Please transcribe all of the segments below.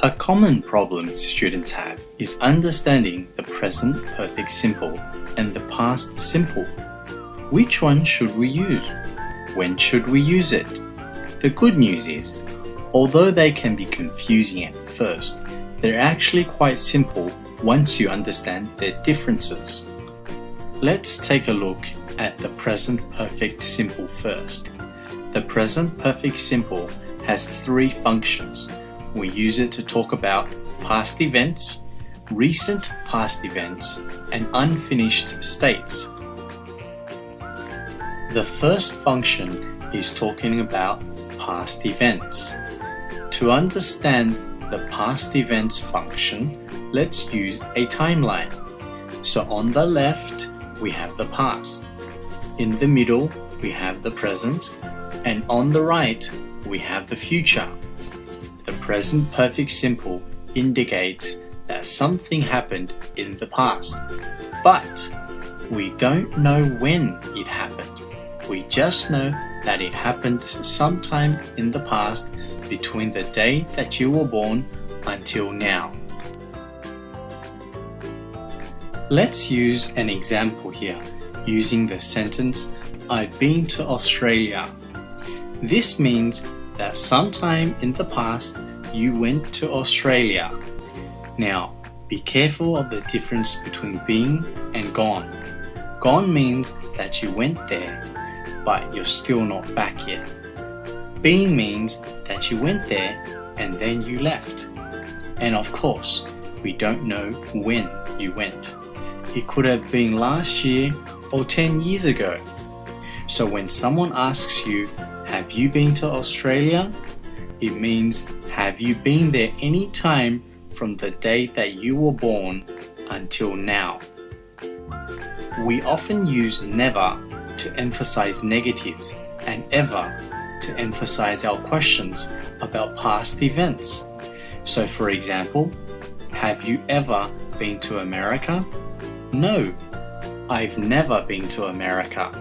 A common problem students have is understanding the present perfect simple and the past simple. Which one should we use? When should we use it? The good news is, although they can be confusing at first, they're actually quite simple once you understand their differences. Let's take a look at the present perfect simple first. The present perfect simple has three functions. We use it to talk about past events, recent past events, and unfinished states. The first function is talking about past events. To understand the past events function, let's use a timeline. So on the left, we have the past. In the middle, we have the present, and on the right, we have the future. The present perfect simple indicates that something happened in the past, but we don't know when it happened. We just know that it happened sometime in the past between the day that you were born until now. Let's use an example here using the sentence, I've been to Australia. This means that sometime in the past you went to Australia. Now, be careful of the difference between been and gone. Gone means that you went there, but you're still not back yet. Been means that you went there and then you left. And of course, we don't know when you went. It could have been last year or 10 years ago. So when someone asks you, have you been to Australia? It means, have you been there any time from the day that you were born until now? We often use never to emphasize negatives and ever to emphasize our questions about past events. So for example, have you ever been to America? No, I've never been to America.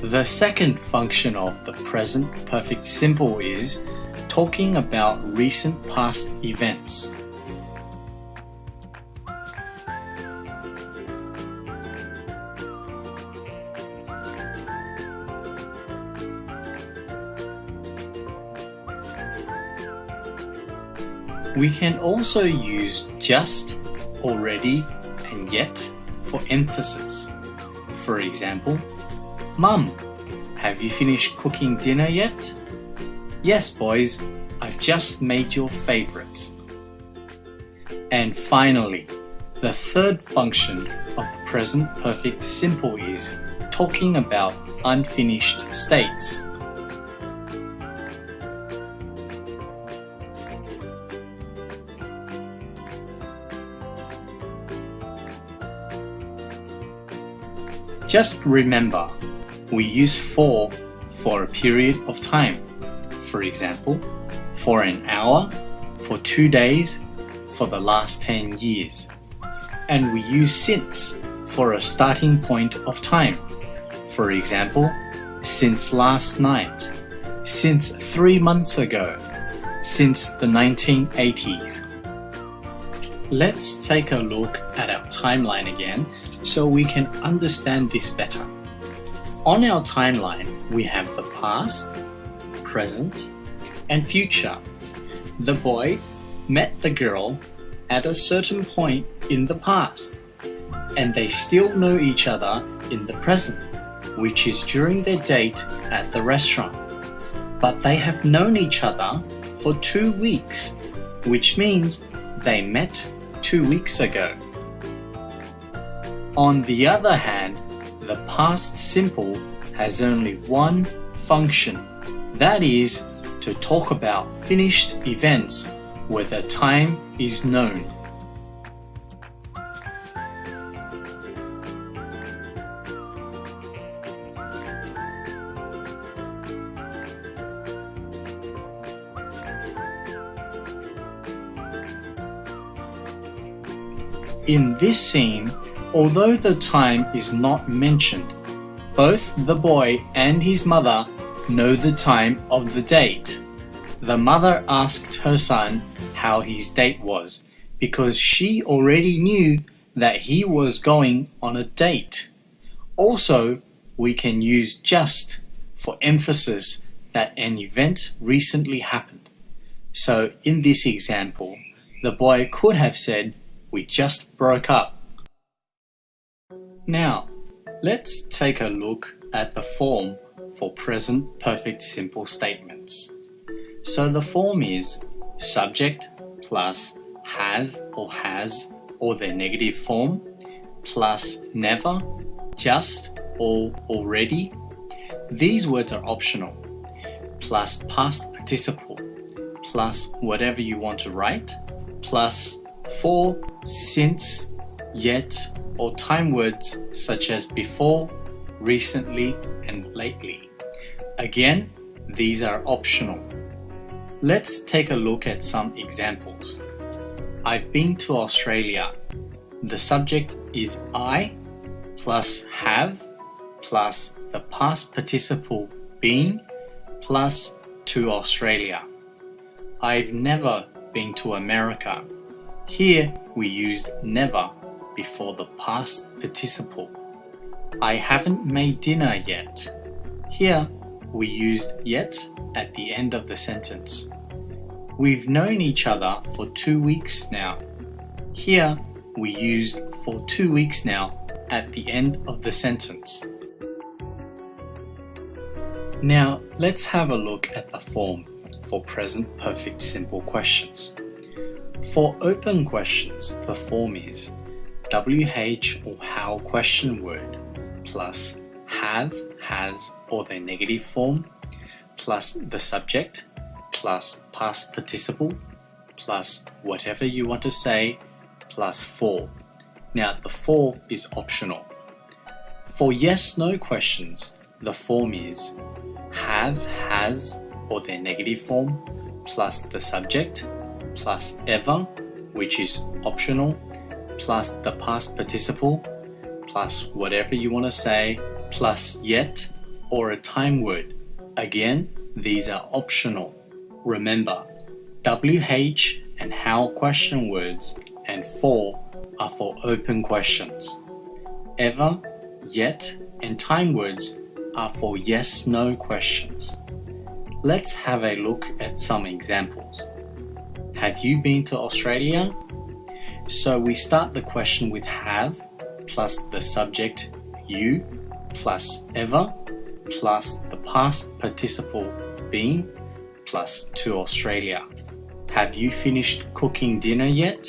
The second function of the present perfect simple is talking about recent past events. We can also use just, already, and yet for emphasis. For example, Mum, have you finished cooking dinner yet? Yes, boys, I've just made your favorites. And finally, the third function of the present perfect simple is talking about unfinished states. Just remember, we use for a period of time. For example, for an hour, for 2 days, for the last 10 years. And we use since for a starting point of time. For example, since last night, since 3 months ago, since the 1980s. Let's take a look at our timeline again so we can understand this better. On our timeline, we have the past, present, and future. The boy met the girl at a certain point in the past, and they still know each other in the present, which is during their date at the restaurant. But they have known each other for 2 weeks, which means they met 2 weeks ago. On the other hand, the past simple has only one function, that is, to talk about finished events where the time is known. In this scene, although the time is not mentioned, both the boy and his mother know the time of the date. The mother asked her son how his date was because she already knew that he was going on a date. Also, we can use just for emphasis that an event recently happened. So in this example, the boy could have said, "We just broke up." Now, let's take a look at the form for present perfect simple statements. So the form is subject plus have or has or their negative form plus never, just or already. These words are optional. Plus past participle plus whatever you want to write plus for, since, yet, or time words such as before, recently, and lately. Again, these are optional. Let's take a look at some examples. I've been to Australia. The subject is I plus have plus the past participle been plus to Australia. I've never been to America. Here we used never before the past participle. I haven't made dinner yet. Here we used yet at the end of the sentence. We've known each other for 2 weeks now. Here we used for 2 weeks now at the end of the sentence. Now let's have a look at the form for present perfect simple questions. For open questions, the form is WH or how question word plus have, has or their negative form plus the subject plus past participle plus whatever you want to say plus for. Now the for is optional. For yes/no questions, the form is have, has or their negative form plus the subject plus ever, which is optional, plus the past participle plus whatever you want to say plus yet or a time word. Again, these are optional. Remember, WH and how question words and for are for open questions. Ever, yet, and time words are for yes/no questions. Let's have a look at some examples. Have you been to Australia? So we start the question with have plus the subject you plus ever plus the past participle been plus to Australia. Have you finished cooking dinner yet?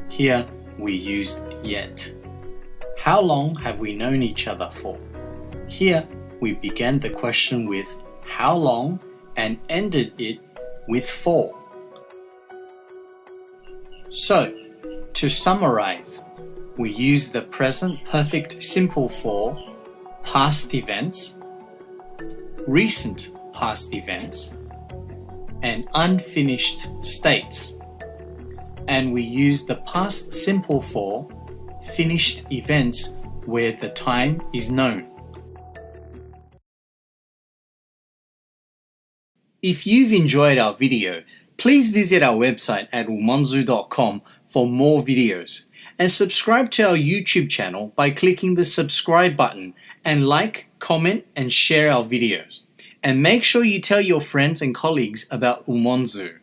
Here we used yet. How long have we known each other for? Here we began the question with how long and ended it with for. So, to summarize, we use the present perfect simple for past events, recent past events, and unfinished states. And we use the past simple for finished events where the time is known. If you've enjoyed our video, please visit our website at umonzu.com for more videos and subscribe to our YouTube channel by clicking the subscribe button and like, comment and share our videos. And make sure you tell your friends and colleagues about Umonzu.